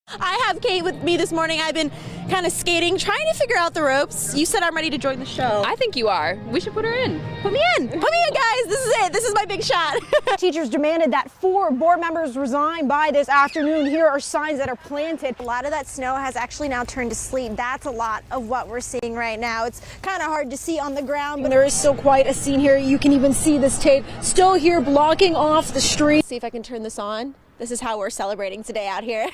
I have Kate with me this morning. I've been kind of skating, trying to figure out the ropes. You said I'm ready to join the show. I think you are. We should put her in. Put me in. Put me in, guys. This is it. This is my big shot. Teachers demanded that 4 board members resign by this afternoon. Here are signs that are planted. A lot of that snow has actually now turned to sleet. That's a lot of what we're seeing right now. It's kind of hard to see on the ground, but There is still quite a scene here. You can even see this tape still here blocking off the street. See if I can turn this on. This is how we're celebrating today out here.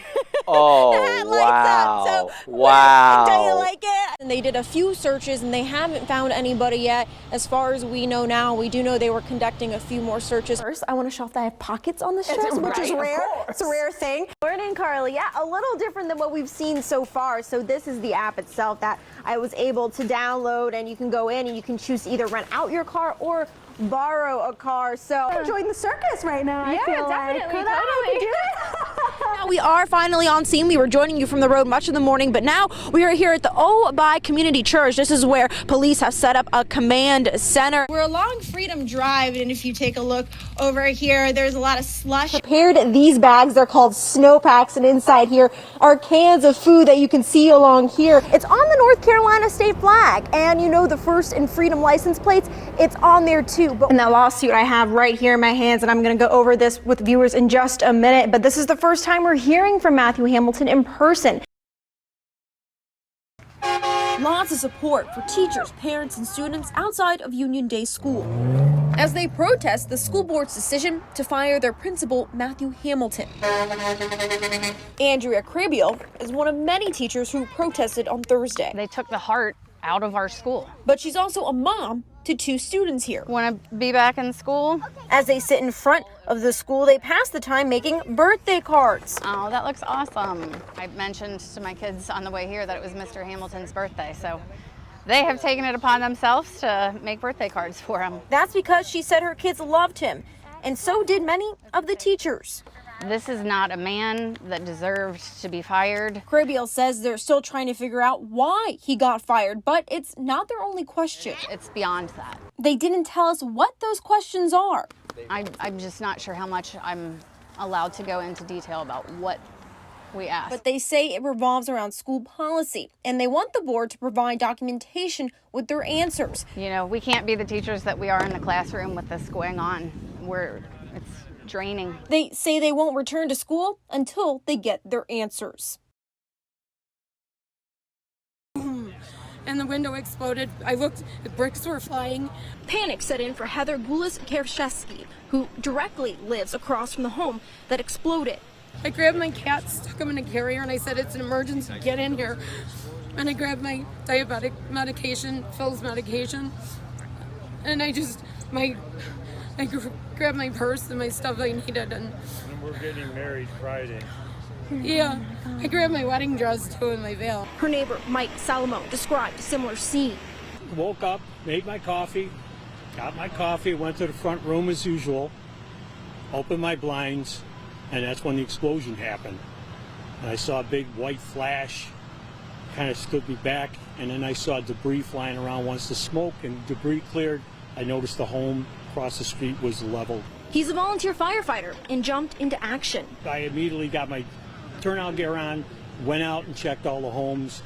Oh, wow. So, wow. Don't you like it? And they did a few searches and they haven't found anybody yet. As far as we know now, we do know they were conducting a few more searches. First, I want to show off that I have pockets on this dress, which is rare. It's a rare thing. Morning, Carly. Yeah, a little different than what we've seen so far. So this is the app itself that I was able to download, and you can go in and you can choose to either rent out your car or borrow a car. So I'm enjoying the circus right now. Yeah, I feel definitely. Like. Totally. Now we are finally on scene. We were joining you from the road much of the morning, but now we are here at the Obi Community Church. This is where police have set up a command center. We're along Freedom Drive, and if you take a look over here, there's a lot of slush. Prepared these bags. They're called snow packs, and inside here are cans of food that you can see along here. It's on the North Carolina state flag, and you know the First and Freedom license plates, it's on there too. And that lawsuit I have right here in my hands, and I'm going to go over this with viewers in just a minute, but this is the first time we're hearing from Matthew Hamilton in person. Lots of support for teachers, parents, and students outside of Union Day School as they protest the school board's decision to fire their principal, Matthew Hamilton. Andrea Crabiel is one of many teachers who protested on Thursday. They took the heart out of our school. But she's also a mom to 2 students here. Want to be back in school? As they sit in front of the school, they pass the time making birthday cards. Oh, that looks awesome. I mentioned to my kids on the way here that it was Mr. Hamilton's birthday, so they have taken it upon themselves to make birthday cards for him. That's because she said her kids loved him, and so did many of the teachers. This is not a man that deserved to be fired. Crabiel says they're still trying to figure out why he got fired, but it's not their only question. It's beyond that. They didn't tell us what those questions are. I'm just not sure how much I'm allowed to go into detail about what we asked. But they say it revolves around school policy, and they want the board to provide documentation with their answers. You know, we can't be the teachers that we are in the classroom with this going on. It's draining. They say they won't return to school until they get their answers. And the window exploded. I looked, the bricks were flying. Panic set in for Heather Gulis-Kershesky, who directly lives across from the home that exploded. I grabbed my cat, stuck him in a carrier, and I said, "It's an emergency, get in here." And I grabbed my diabetic medication, Phil's medication, and I grabbed my purse and my stuff I needed. And we're getting married Friday. Yeah, I grabbed my wedding dress too and my veil. Her neighbor, Mike Salamo, described a similar scene. Woke up, made my coffee, got my coffee, went to the front room as usual, opened my blinds, and that's when the explosion happened. And I saw a big white flash, kind of stood me back, and then I saw debris flying around. Once the smoke and debris cleared, I noticed the home across the street was leveled. He's a volunteer firefighter and jumped into action. I immediately got my turnout gear on, went out and checked all the homes,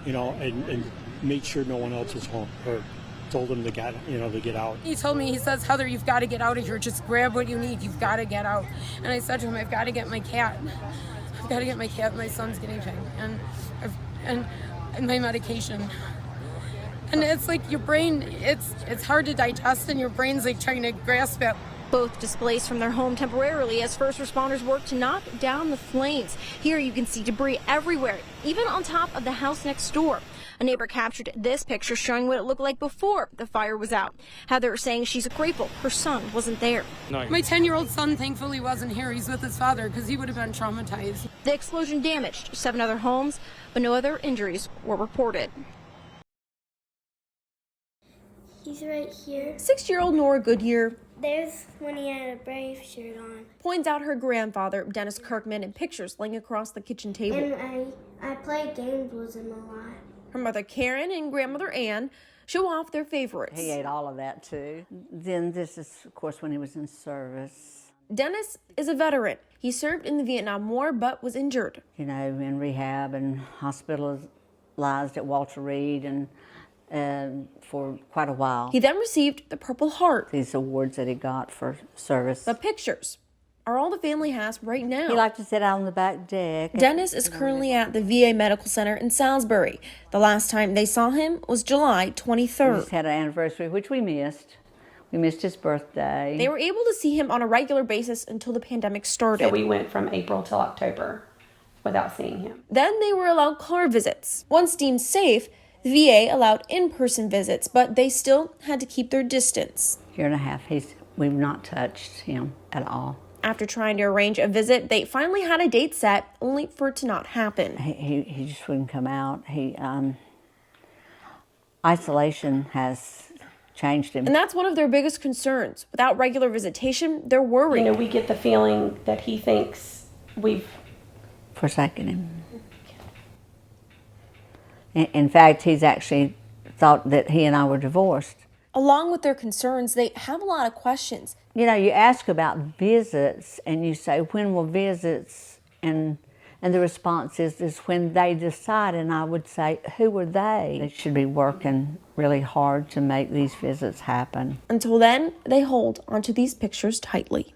and made sure no one else was home, or told them to get out. He told me, he says, "Heather, you've got to get out of here. Just grab what you need. You've got to get out." And I said to him, "I've got to get my cat. I've got to get my cat. My son's guinea pig, and my medication." And it's like your brain, it's hard to digest, and your brain's like trying to grasp it. Both displaced from their home temporarily as first responders work to knock down the flames. Here you can see debris everywhere, even on top of the house next door. A neighbor captured this picture showing what it looked like before the fire was out. Heather saying she's grateful her son wasn't there. My 10-year-old son thankfully wasn't here. He's with his father because he would have been traumatized. The explosion damaged 7 other homes, but no other injuries were reported. He's right here. 6-year-old Nora Goodyear There's when he had a Brave shirt on. points out her grandfather, Dennis Kirkman, in pictures laying across the kitchen table. And I played games with him a lot. Her mother Karen and grandmother Ann show off their favorites. He ate all of that too. Then this is, of course, when he was in service. Dennis is a veteran. He served in the Vietnam War but was injured. You know, in rehab and hospitalized at Walter Reed and for quite a while. He then received the Purple Heart. These awards that he got for service. The pictures are all the family has right now. He liked to sit out on the back deck. Dennis is currently at the VA Medical Center in Salisbury. The last time they saw him was July 23rd. We just had an anniversary, which we missed. We missed his birthday. They were able to see him on a regular basis until the pandemic started. So we went from April till October without seeing him. Then they were allowed car visits. Once deemed safe, the VA allowed in-person visits, but they still had to keep their distance. Year and a half, we've not touched him at all. After trying to arrange a visit, they finally had a date set, only for it to not happen. He just wouldn't come out. Isolation has changed him. And that's one of their biggest concerns. Without regular visitation, they're worried. You know, we get the feeling that he thinks we've forsaken him. In fact, he's actually thought that he and I were divorced. Along with their concerns, they have a lot of questions. You know, you ask about visits and you say, when will visits? And the response is when they decide, and I would say, who are they? They should be working really hard to make these visits happen. Until then, they hold onto these pictures tightly.